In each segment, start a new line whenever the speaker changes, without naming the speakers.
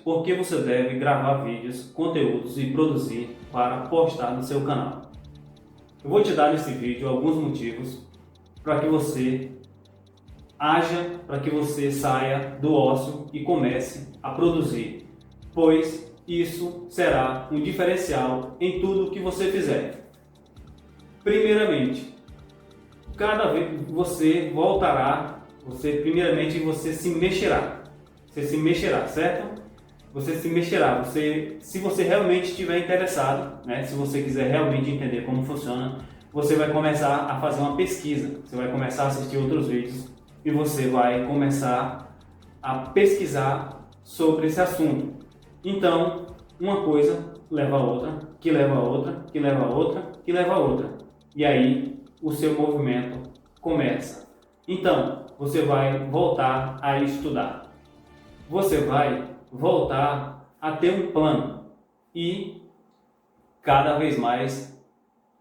por que você deve gravar vídeos, conteúdos e produzir para postar no seu canal. Eu vou te dar nesse vídeo alguns motivos para que você haja, para que você saia do ócio e comece a produzir, pois isso será um diferencial em tudo que você fizer. Primeiramente, cada vez você voltará, você se mexerá. Você se mexerá, certo? Você se mexerá. Se você realmente estiver interessado, né? Se você quiser realmente entender como funciona, você vai começar a fazer uma pesquisa. Você vai começar a assistir outros vídeos e você vai começar a pesquisar sobre esse assunto. Então, uma coisa leva a outra, que leva a outra, que leva a outra, que leva a outra. E aí o seu movimento começa. Então, você vai voltar a estudar. Você vai voltar a ter um plano e cada vez mais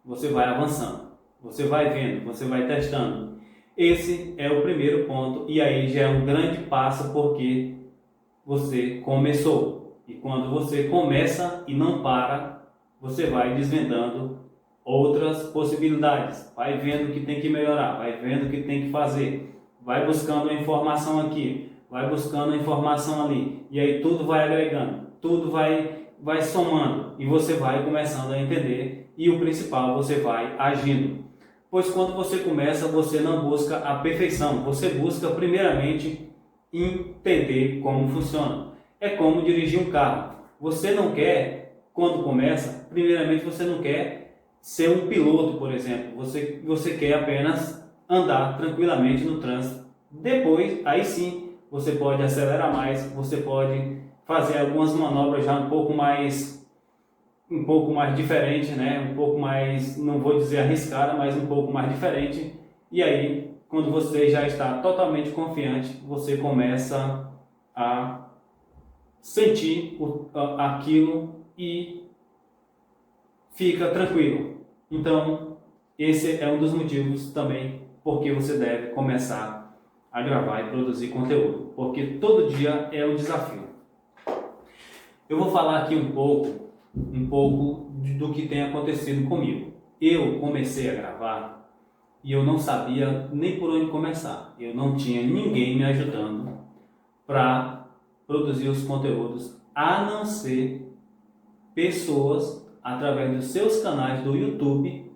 você vai avançando. Você vai vendo, você vai testando. Esse é o primeiro ponto e aí já é um grande passo porque você começou. E quando você começa e não para, você vai desvendando outras possibilidades, vai vendo o que tem que melhorar, vai vendo o que tem que fazer, vai buscando a informação aqui, vai buscando a informação ali, e aí tudo vai agregando, tudo vai somando, e você vai começando a entender, e o principal, você vai agindo. Pois quando você começa, você não busca a perfeição, você busca primeiramente entender como funciona. É como dirigir um carro. Você não quer, quando começa, primeiramente você não quer ser um piloto, por exemplo. Você quer apenas andar tranquilamente no trânsito. Depois, aí sim, você pode acelerar mais, você pode fazer algumas manobras já um pouco mais diferente, né? Um pouco mais, não vou dizer arriscada, mas um pouco mais diferente. E aí, quando você já está totalmente confiante, você começa a sentir aquilo e fica tranquilo. Então, esse é um dos motivos também porque você deve começar a gravar e produzir conteúdo, porque todo dia é um desafio. Eu vou falar aqui um pouco do que tem acontecido comigo. Eu comecei a gravar e eu não sabia nem por onde começar. Eu não tinha ninguém me ajudando para produzir os conteúdos, a não ser pessoas através dos seus canais do YouTube,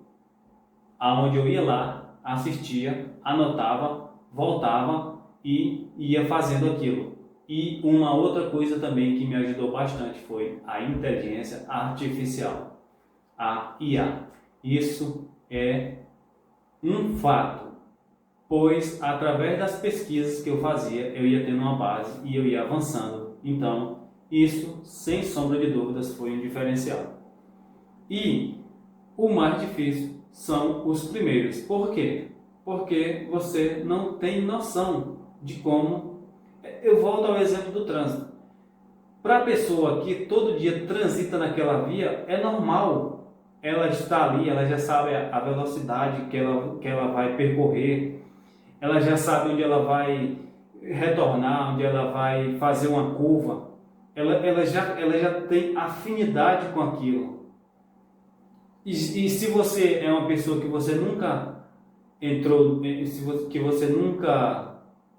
aonde eu ia lá, assistia, anotava, voltava e ia fazendo aquilo. E uma outra coisa também que me ajudou bastante foi a inteligência artificial, a IA. Isso é um fato, pois através das pesquisas que eu fazia, eu ia tendo uma base e eu ia avançando. Então, isso, sem sombra de dúvidas, foi um diferencial. E o mais difícil são os primeiros. Por quê? Porque você não tem noção de como... Eu volto ao exemplo do trânsito. Para a pessoa que todo dia transita naquela via, é normal. Ela está ali, ela já sabe a velocidade que ela vai percorrer, ela já sabe onde ela vai retornar, onde ela vai fazer uma curva. Ela já tem afinidade com aquilo. E se você é uma pessoa que você nunca entrou, que você nunca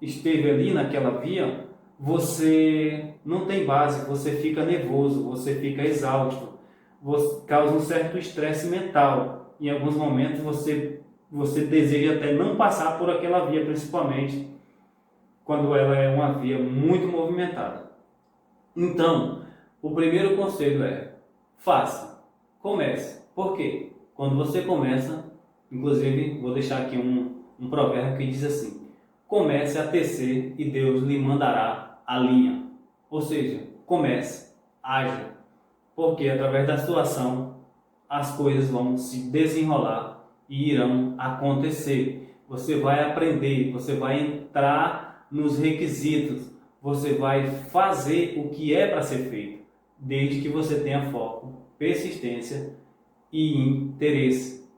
esteve ali naquela via, você não tem base, você fica nervoso, você fica exausto, você causa um certo estresse mental. Em alguns momentos você deseja até não passar por aquela via, principalmente quando ela é uma via muito movimentada. Então, o primeiro conselho é: faça, comece. Por quê? Quando você começa, inclusive vou deixar aqui um provérbio que diz assim: comece a tecer e Deus lhe mandará a linha. Ou seja, comece, haja, porque através da sua ação as coisas vão se desenrolar e irão acontecer. Você vai aprender, você vai entrar nos requisitos, você vai fazer o que é para ser feito, desde que você tenha foco, persistência e interesse.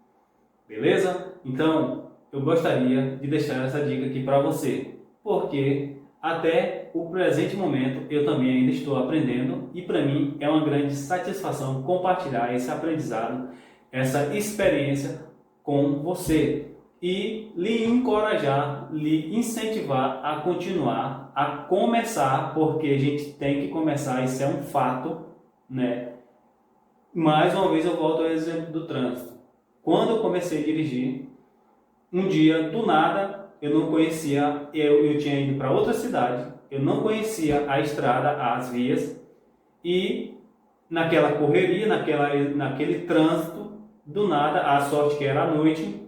Beleza? Então, eu gostaria de deixar essa dica aqui para você, porque até o presente momento eu também ainda estou aprendendo e para mim é uma grande satisfação compartilhar esse aprendizado, essa experiência com você e lhe encorajar, lhe incentivar a continuar, a começar, porque a gente tem que começar, isso é um fato, né? Mais uma vez eu volto ao exemplo do trânsito. Quando eu comecei a dirigir, um dia, do nada, eu não conhecia, eu tinha ido para outra cidade, eu não conhecia a estrada, as vias, e naquela correria, naquele trânsito, do nada, a sorte que era à noite,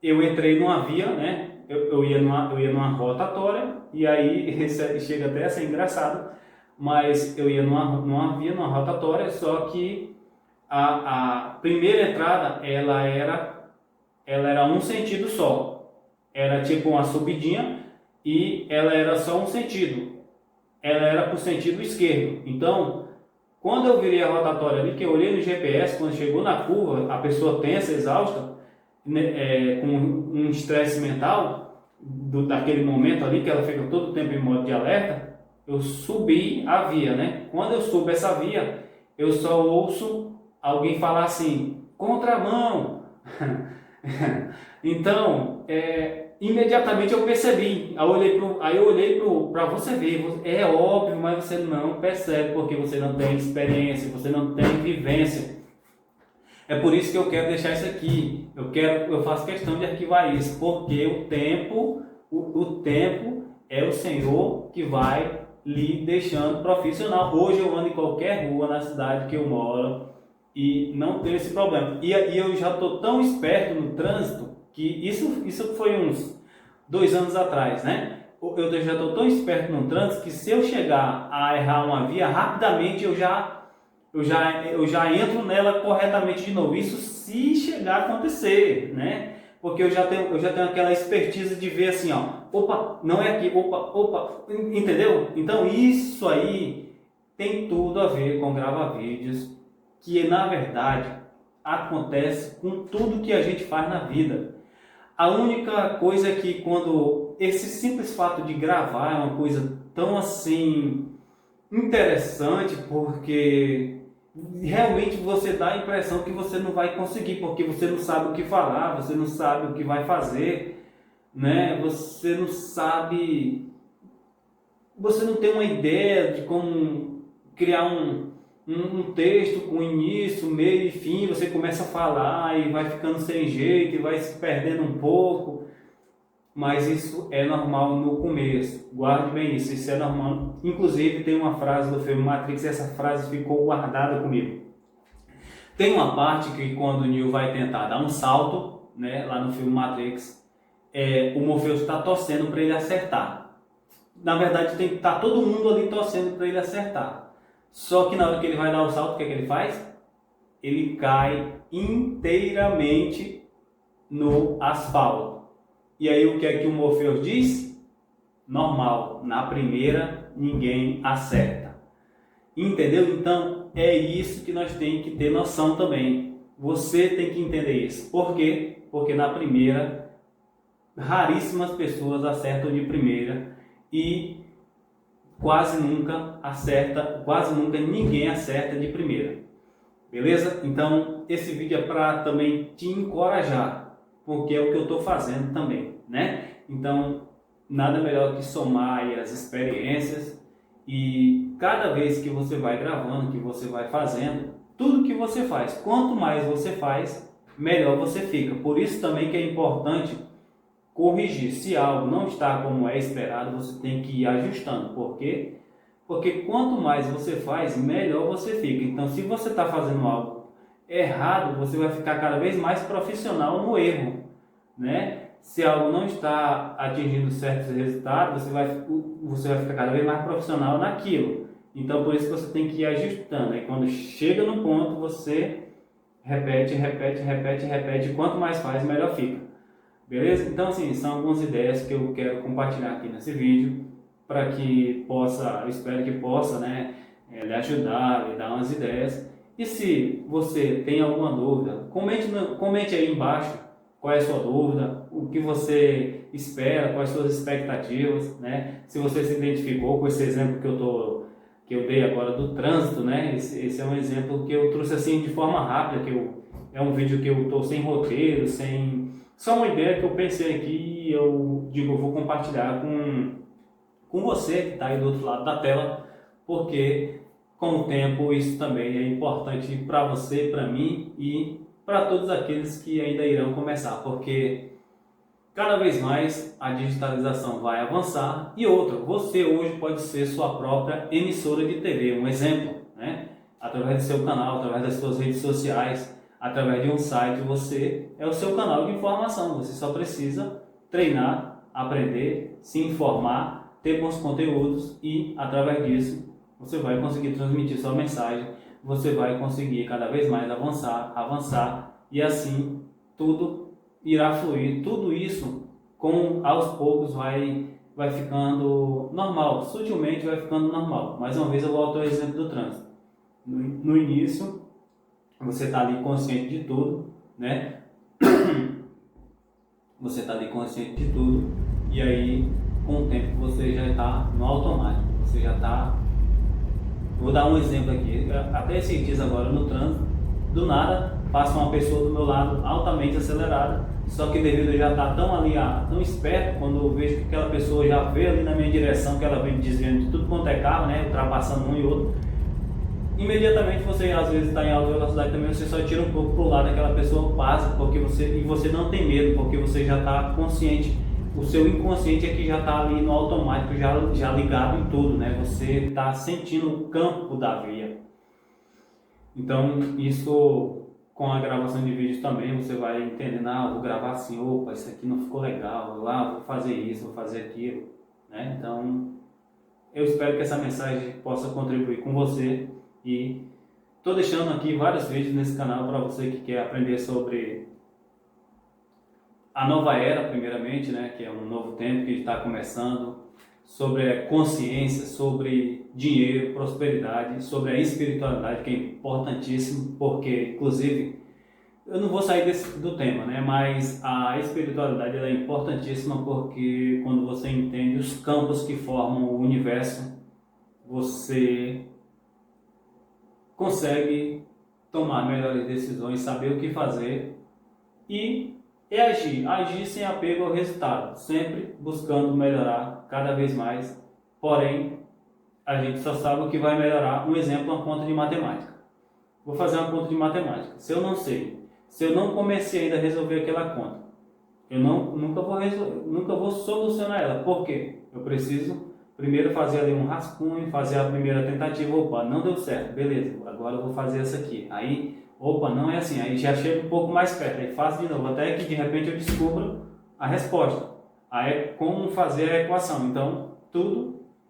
eu entrei numa via, né? Eu ia numa rotatória, e aí chega até a ser engraçado, mas eu ia numa via, numa rotatória, só que a primeira entrada, ela era um sentido só. Era tipo uma subidinha e ela era só um sentido. Ela era para o sentido esquerdo. Então, quando eu virei a rotatória ali, que eu olhei no GPS, quando chegou na curva, a pessoa tensa, exausta, né, com um estresse mental, daquele momento ali, que ela fica todo o tempo em modo de alerta, eu subi a via, né? Quando eu subo essa via, eu só ouço alguém falar assim, contramão. Então, imediatamente eu percebi, aí eu olhei para você ver, é óbvio, mas você não percebe porque você não tem experiência, você não tem vivência. É por isso que eu quero deixar isso aqui, eu faço questão de arquivar isso, porque o tempo é o Senhor que vai lhe deixando profissional. Hoje eu ando em qualquer rua na cidade que eu moro, e não tenho esse problema. E eu já estou tão esperto no trânsito que isso foi uns 2 anos atrás, né? Eu já estou tão esperto no trânsito que se eu chegar a errar uma via, rapidamente eu já entro nela corretamente de novo. Isso se chegar a acontecer, né? Porque eu já tenho aquela expertise de ver assim, ó, opa, não é aqui, opa, entendeu? Então isso aí tem tudo a ver com gravar vídeos, que na verdade acontece com tudo que a gente faz na vida. A única coisa é que quando esse simples fato de gravar é uma coisa tão assim interessante, porque realmente você dá a impressão que você não vai conseguir, porque você não sabe o que falar, você não sabe o que vai fazer, né? Você não sabe, você não tem uma ideia de como criar um texto com início, meio e fim. Você começa a falar e vai ficando sem jeito e vai se perdendo um pouco, mas isso é normal no começo. Guarde bem isso é normal. Inclusive tem uma frase do filme Matrix, essa frase ficou guardada comigo. Tem uma parte que quando o Neo vai tentar dar um salto, né, lá no filme Matrix, o Morpheus está torcendo para ele acertar. Na verdade tem que estar todo mundo ali torcendo para ele acertar. Só que na hora que ele vai dar o salto, o que é que ele faz? Ele cai inteiramente no asfalto. E aí o que é que o Morpheus diz? Normal, na primeira ninguém acerta. Entendeu? Então é isso que nós temos que ter noção também. Você tem que entender isso. Por quê? Porque na primeira, raríssimas pessoas acertam de primeira e quase nunca ninguém acerta de primeira. Beleza? Então esse vídeo é para também te encorajar, porque é o que eu estou fazendo também, né? Então nada melhor que somar aí as experiências, e cada vez que você vai gravando, que você vai fazendo, tudo que você faz, quanto mais você faz, melhor você fica. Por isso também que é importante corrigir. Se algo não está como é esperado, você tem que ir ajustando. Por quê? Porque quanto mais você faz, melhor você fica. Então, se você está fazendo algo errado, você vai ficar cada vez mais profissional no erro, né? Se algo não está atingindo certos resultados, você vai ficar cada vez mais profissional naquilo. Então, por isso que você tem que ir ajustando. E quando chega no ponto, você repete. Quanto mais faz, melhor fica. Beleza? Então, assim, são algumas ideias que eu quero compartilhar aqui nesse vídeo, para que possa, eu espero que possa, né, lhe ajudar, lhe dar umas ideias. E se você tem alguma dúvida, comente aí embaixo qual é a sua dúvida, o que você espera, quais suas expectativas, né? Se você se identificou com esse exemplo que eu dei agora do trânsito, né? Esse é um exemplo que eu trouxe assim de forma rápida, é um vídeo que eu estou sem roteiro, só uma ideia que eu pensei aqui e eu digo, eu vou compartilhar com você que está aí do outro lado da tela, porque com o tempo isso também é importante para você, para mim e para todos aqueles que ainda irão começar, porque cada vez mais a digitalização vai avançar. E outra, você hoje pode ser sua própria emissora de TV, um exemplo, né? Através do seu canal, através das suas redes sociais, através de um site, você é o seu canal de informação. Você só precisa treinar, aprender, se informar, ter bons conteúdos e através disso você vai conseguir transmitir sua mensagem, você vai conseguir cada vez mais avançar e assim tudo irá fluir. Tudo isso aos poucos vai ficando normal, sutilmente vai ficando normal. Mais uma vez eu volto ao exemplo do trânsito. No início você está ali consciente de tudo, né? Você está ali consciente de tudo e aí com o tempo você já está no automático, você já está... Vou dar um exemplo aqui, até esses dias agora no trânsito, do nada passa uma pessoa do meu lado altamente acelerada, só que devido a eu já estar tão ali, tão esperto, quando eu vejo que aquela pessoa já veio ali na minha direção, que ela vem desviando de tudo quanto é carro, né, ultrapassando um e outro, imediatamente você às vezes está em alta velocidade também, você só tira um pouco para o lado, aquela pessoa passa, e você não tem medo, porque você já está consciente. O seu inconsciente é que já está ali no automático, já ligado em tudo, né? Você está sentindo o campo da via. Então, isso com a gravação de vídeos também, você vai entendendo, vou gravar assim, opa, isso aqui não ficou legal, vou fazer isso, vou fazer aquilo, né? Então, eu espero que essa mensagem possa contribuir com você e estou deixando aqui vários vídeos nesse canal para você que quer aprender sobre a nova era, primeiramente, né, que é um novo tempo que está começando, sobre consciência, sobre dinheiro, prosperidade, sobre a espiritualidade, que é importantíssimo, porque, inclusive, eu não vou sair do tema, né, mas a espiritualidade ela é importantíssima porque quando você entende os campos que formam o universo, você consegue tomar melhores decisões, saber o que fazer e agir sem apego ao resultado, sempre buscando melhorar cada vez mais, porém, a gente só sabe o que vai melhorar. Um exemplo, uma conta de matemática. Vou fazer uma conta de matemática. Se eu não sei, se eu não comecei ainda a resolver aquela conta, eu nunca vou solucionar ela. Por quê? Eu preciso primeiro fazer ali um rascunho, fazer a primeira tentativa. Opa, não deu certo, beleza, agora eu vou fazer essa aqui. Aí, opa, não é assim, aí já chega um pouco mais perto, aí faço de novo, até que de repente eu descubro a resposta. Aí é como fazer a equação. Então,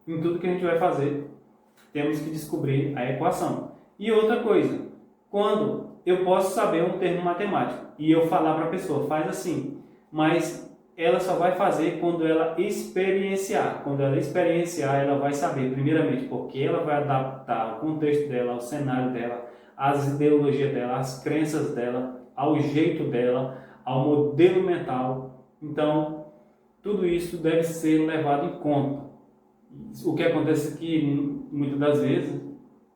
em tudo que a gente vai fazer, temos que descobrir a equação. E outra coisa, quando eu posso saber um termo matemático e eu falar para a pessoa, faz assim, mas ela só vai fazer quando ela experienciar. Quando ela experienciar, ela vai saber, primeiramente, porque ela vai adaptar o contexto dela, ao cenário dela, às ideologias dela, às crenças dela, ao jeito dela, ao modelo mental. Então, tudo isso deve ser levado em conta. O que acontece é que, muitas das vezes,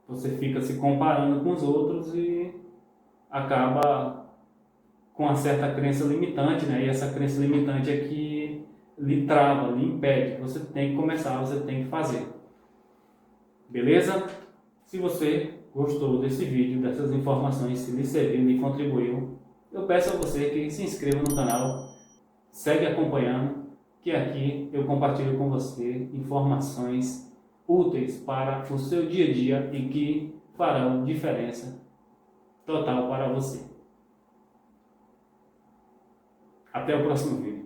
você fica se comparando com os outros e acaba com uma certa crença limitante, né? E essa crença limitante é que lhe trava, lhe impede. Você tem que começar, você tem que fazer. Beleza? Se você gostou desse vídeo, dessas informações, se lhe serviu, lhe contribuiu, eu peço a você que se inscreva no canal, segue acompanhando, que aqui eu compartilho com você informações úteis para o seu dia a dia e que farão diferença total para você. Até o próximo vídeo.